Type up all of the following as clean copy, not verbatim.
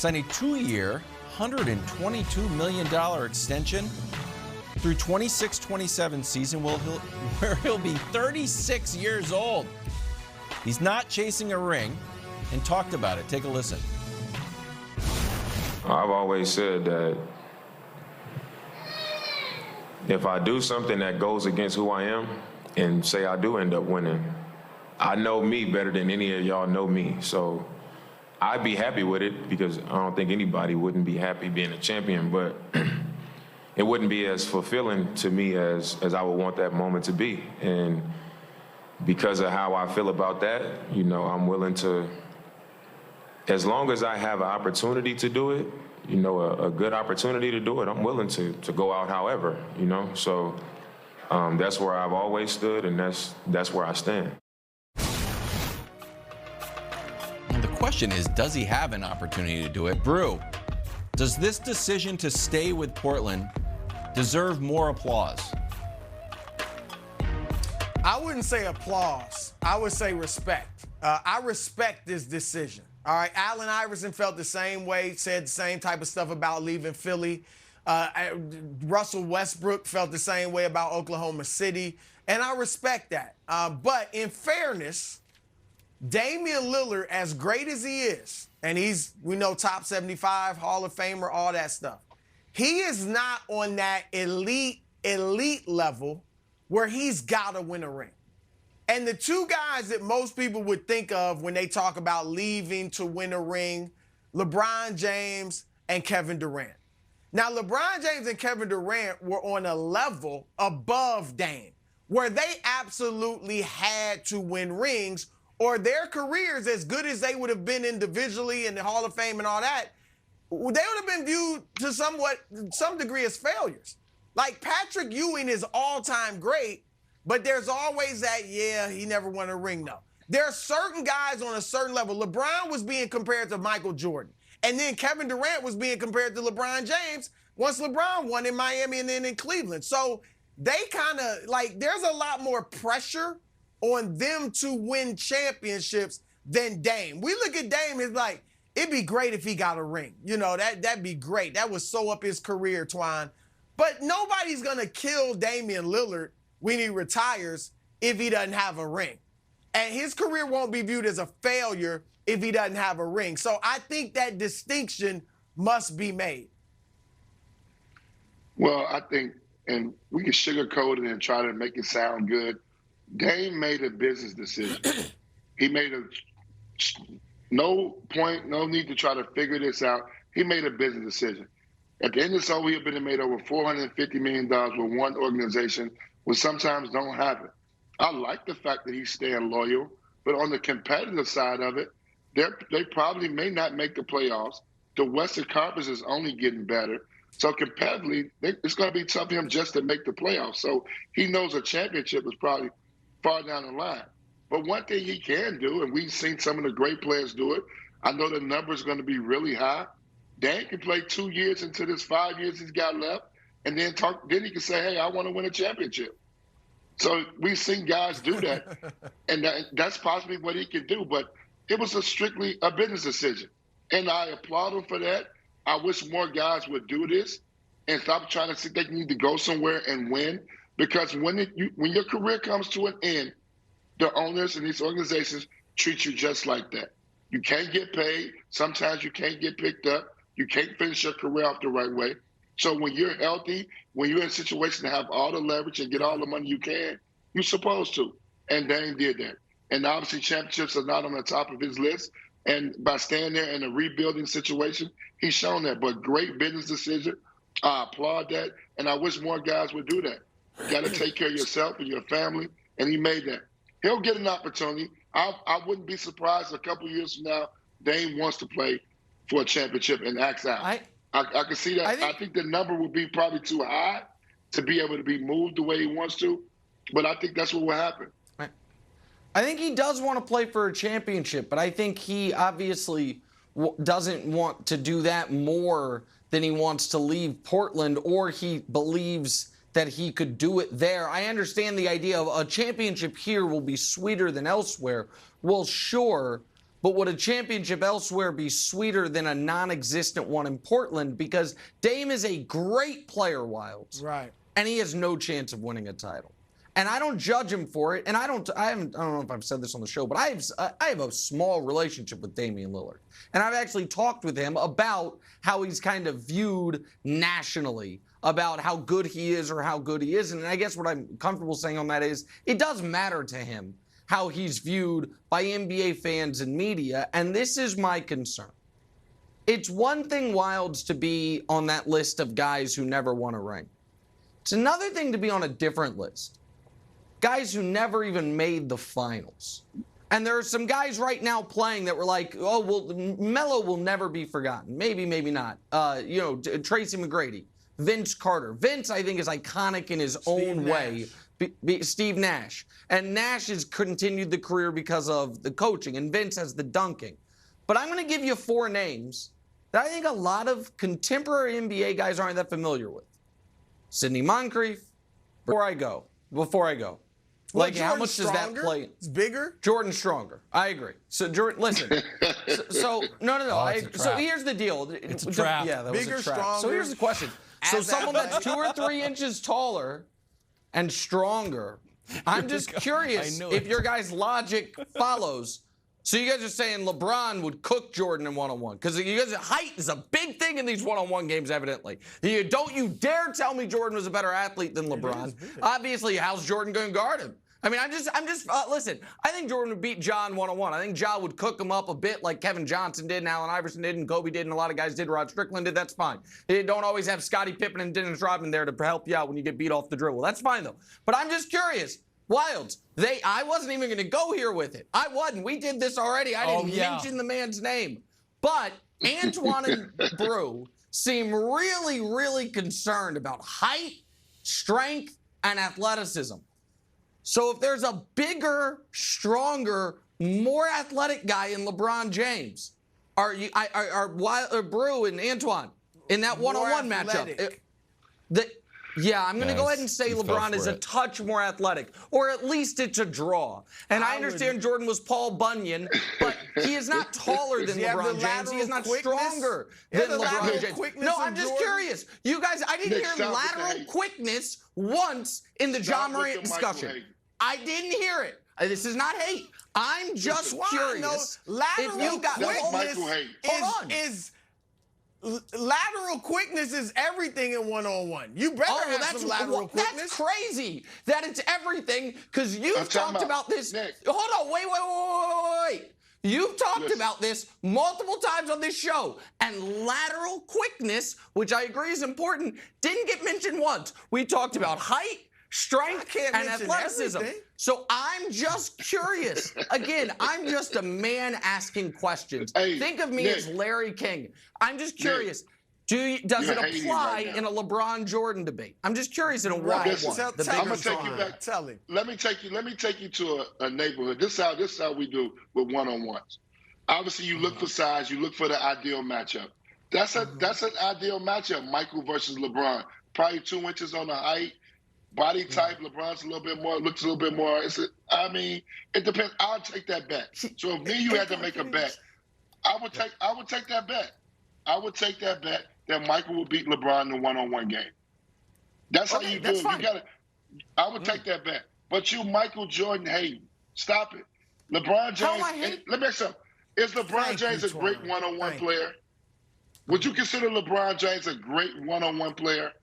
signed a 2-year, $122 million extension through 26-27 season where he'll be 36 years old. He's not chasing a ring and talked about it. Take a listen. I've always said that if I do something that goes against who I am and say I do end up winning, I know me better than any of y'all know me. So I'd be happy with it because I don't think anybody wouldn't be happy being a champion, but it wouldn't be as fulfilling to me as I would want that moment to be. And because of how I feel about that, you know, I'm willing to, as long as I have an opportunity to do it, you know, a good opportunity to do it, I'm willing to go out however, you know. So that's where I've always stood, and that's where I stand. And the question is, does he have an opportunity to do it? Brew, does this decision to stay with Portland deserve more applause? I wouldn't say applause. I would say respect. I respect this decision. All right, Allen Iverson felt the same way, said the same type of stuff about leaving Philly. Russell Westbrook felt the same way about Oklahoma City, and I respect that. But in fairness, Damian Lillard, as great as he is, and we know, top 75, Hall of Famer, all that stuff, he is not on that elite level where he's got to win a ring. And the two guys that most people would think of when they talk about leaving to win a ring, LeBron James and Kevin Durant. Now, LeBron James and Kevin Durant were on a level above Dame, where they absolutely had to win rings, or their careers, as good as they would have been individually in the Hall of Fame and all that, they would have been viewed to some degree as failures. Like Patrick Ewing is all-time great, but there's always that, yeah, he never won a ring, though. There are certain guys on a certain level. LeBron was being compared to Michael Jordan. And then Kevin Durant was being compared to LeBron James once LeBron won in Miami and then in Cleveland. So they kind of, like, there's a lot more pressure on them to win championships than Dame. We look at Dame, it's like, it'd be great if he got a ring. You know, that'd be great. That would sew up his career, Twine. But nobody's going to kill Damian Lillard when he retires if he doesn't have a ring. And his career won't be viewed as a failure if he doesn't have a ring. So I think that distinction must be made. Well, I think, and we can sugarcoat it and try to make it sound good, Dame made a business decision. He made no need to try to figure this out. He made a business decision. At the end of this whole year, he made over $450 million with one organization, which sometimes don't have it. I like the fact that he's staying loyal, but on the competitive side of it, they probably may not make the playoffs. The Western Conference is only getting better. So competitively, it's going to be tough for him just to make the playoffs. So he knows a championship is probably far down the line. But one thing he can do, and we've seen some of the great players do it, I know the number is going to be really high. Dan can play 2 years into this 5 years he's got left, and then he can say, hey, I want to win a championship. So we've seen guys do that, and that's possibly what he can do. But it was strictly a business decision, and I applaud him for that. I wish more guys would do this and stop trying to think they need to go somewhere and win, because when your career comes to an end, the owners and these organizations treat you just like that. You can't get paid. Sometimes you can't get picked up. You can't finish your career off the right way. So when you're healthy, when you're in a situation to have all the leverage and get all the money you can, you're supposed to. And Dame did that. And obviously championships are not on the top of his list. And by staying there in a rebuilding situation, he's shown that. But great business decision. I applaud that. And I wish more guys would do that. You got to take care of yourself and your family. And he made that. He'll get an opportunity. I wouldn't be surprised a couple years from now, Dame wants to play for a championship and acts out. I can see that. I think the number would be probably too high to be able to be moved the way he wants to, but I think that's what will happen. I think he does want to play for a championship, but I think he obviously doesn't want to do that more than he wants to leave Portland, or he believes that he could do it there. I understand the idea of a championship here will be sweeter than elsewhere. Well, sure, but would a championship elsewhere be sweeter than a non-existent one in Portland? Because Dame is a great player, Wilds. Right. And he has no chance of winning a title. And I don't judge him for it. And I don't know if I've said this on the show, but I have a small relationship with Damian Lillard. And I've actually talked with him about how he's kind of viewed nationally, about how good he is or how good he isn't. And I guess what I'm comfortable saying on that is it does matter to him how he's viewed by NBA fans and media. And this is my concern. It's one thing, Wilds, to be on that list of guys who never won a ring. It's another thing to be on a different list. Guys who never even made the finals. And there are some guys right now playing that were like, oh, well, Melo will never be forgotten. Maybe, maybe not. Tracy McGrady, Vince Carter. Vince, I think, is iconic in his own way. Steve Nash. And Nash has continued the career because of the coaching, and Vince has the dunking. But I'm going to give you 4 names that I think a lot of contemporary NBA guys aren't that familiar with. Sidney Moncrief. Before I go. Like, how much does that play? It's bigger? Jordan's stronger. I agree. So, Jordan, listen. No. So here's the deal. It's a trap. Yeah, that Bigger, was a trap. stronger. So here's the question. So someone that's 2 or 3 inches taller and stronger, I'm just curious if your guys' logic follows. So you guys are saying LeBron would cook Jordan in one-on-one because you guys' height is a big thing in these one-on-one games, evidently. Don't you dare tell me Jordan was a better athlete than LeBron. Obviously, how's Jordan going to guard him? I mean, listen, I think Jordan would beat John one-on-one. I think Ja would cook him up a bit like Kevin Johnson did and Allen Iverson did and Kobe did and a lot of guys did. Rod Strickland did. That's fine. They don't always have Scottie Pippen and Dennis Rodman there to help you out when you get beat off the dribble. That's fine, though. But I'm just curious. Wilds, I wasn't even going to go here with it. I wasn't. We did this already. I didn't mention the man's name. But Antoine and Brew seem really, really concerned about height, strength, and athleticism. So if there's a bigger, stronger, more athletic guy in LeBron James, are Brew and Antoine in that one-on-one matchup? I'm going to go ahead and say LeBron is a touch more athletic, or at least it's a draw. And I understand Jordan was Paul Bunyan, but he is not taller than LeBron James. He is not stronger than LeBron James. No, I'm just curious. You guys, I didn't hear lateral quickness once in the Ja Morant discussion. I didn't hear it. This is not hate. I'm just curious. Lateral quickness is everything in one-on-one. You better have some lateral quickness. That's crazy that it's everything because you've talked about this. Hold on, wait. You've talked about this multiple times on this show, and lateral quickness, which I agree is important, didn't get mentioned once. We talked about height, strength, and athleticism. Everything. So I'm just curious. Again, I'm just a man asking questions. Think of me as Larry King. I'm just curious. Does it apply in a LeBron Jordan debate? I'm just curious in a one-on-one. I'm gonna take you back. Tell him. Let me take you to a neighborhood. This is how we do with one-on-ones. Obviously, you look for size. You look for the ideal matchup. That's an ideal matchup. Michael versus LeBron. Probably 2 inches on the height. Body type, LeBron's a little bit more, looks a little bit more. It depends. I'll take that bet. So if you had to make a bet, I would take that bet. I would take that bet that Michael will beat LeBron in the one-on-one game. That's how you do it. I would take that bet. But you, Michael Jordan hating. Stop it. LeBron James. Let me ask you something. Is LeBron James a great one-on-one player? Would you consider LeBron James a great one-on-one player?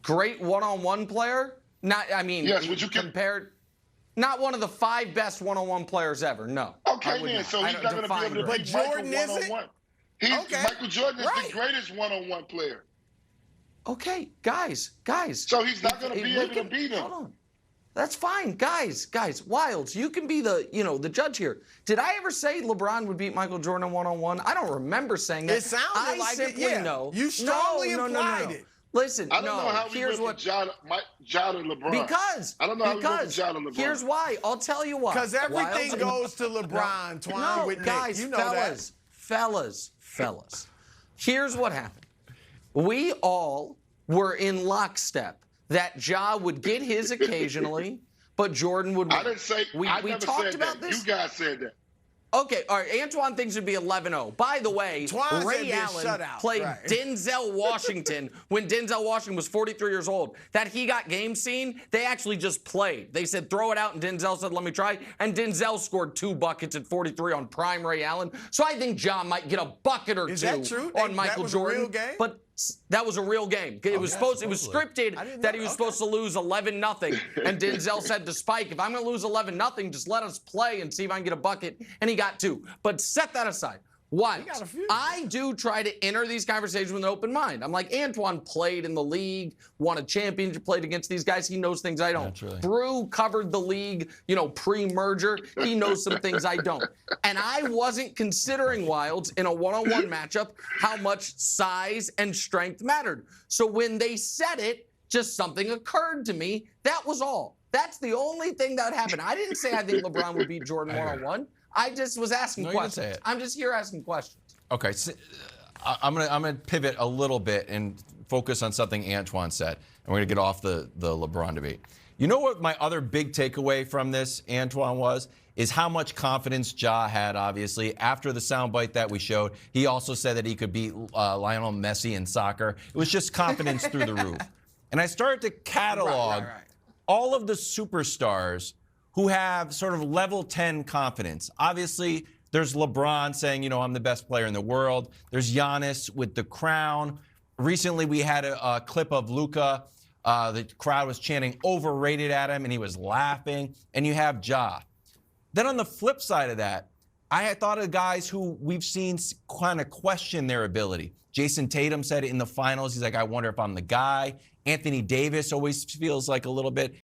Great one-on-one player? Yes, would you compare? Not one of the 5 best one-on-one players ever. No. Okay, then. So he's not going to be able to beat Jordan Michael one-on-one. Michael Jordan is the greatest one-on-one player. Okay, guys. So he's not going to be able to beat him. Hold on. That's fine, guys. Wilds, you can be the judge here. Did I ever say LeBron would beat Michael Jordan one-on-one? I don't remember saying that. It sounded like it. Yeah. Know. You strongly implied it. Listen, I don't know how we went from Ja to LeBron. Because I don't know how we went from Ja to LeBron. Here's why. I'll tell you why. Because everything goes to LeBron, Twine, with Nick. Guys, you know fellas. Here's what happened. We all were in lockstep that Ja would get his occasionally, but Jordan would win. I didn't say. I never talked said about that. this. You guys said that. Okay, all right. Antoine thinks it'd be 11-0. By the way, Twan said Ray it'd be a Allen shutout, played right. Denzel Washington when Denzel Washington was 43 years old. That he got game seen, they actually just played. They said, throw it out, and Denzel said, let me try. And Denzel scored 2 buckets at 43 on prime Ray Allen. So I think John might get a bucket or Is two that true? on That Michael was Jordan. a real game? But that was a real game. It was scripted that he was supposed to lose 11-0. And Denzel said to Spike, if I'm going to lose 11-0, just let us play and see if I can get a bucket. And he got 2. But set that aside. One, I do try to enter these conversations with an open mind. I'm like, Antoine played in the league, won a championship, played against these guys. He knows things I don't. Naturally. Brew covered the league, pre-merger. He knows some things I don't. And I wasn't considering, Wilds, in a one-on-one matchup, how much size and strength mattered. So when they said it, just something occurred to me. That was all. That's the only thing that happened. I didn't say I think LeBron would beat Jordan one-on-one. I just was asking questions. I'm just here asking questions. Okay, so I'm gonna pivot a little bit and focus on something Antoine said, and we're gonna get off the LeBron debate. You know what my other big takeaway from this, Antoine, is how much confidence Ja had, obviously. After the soundbite that we showed, he also said that he could beat Lionel Messi in soccer. It was just confidence through the roof. And I started to catalog all of the superstars who have sort of level 10 confidence. Obviously, there's LeBron saying, I'm the best player in the world. There's Giannis with the crown. Recently, we had a clip of Luka. The crowd was chanting overrated at him, and he was laughing. And you have Ja. Then on the flip side of that, I had thought of guys who we've seen kind of question their ability. Jason Tatum said it in the finals. He's like, I wonder if I'm the guy. Anthony Davis always feels like a little bit.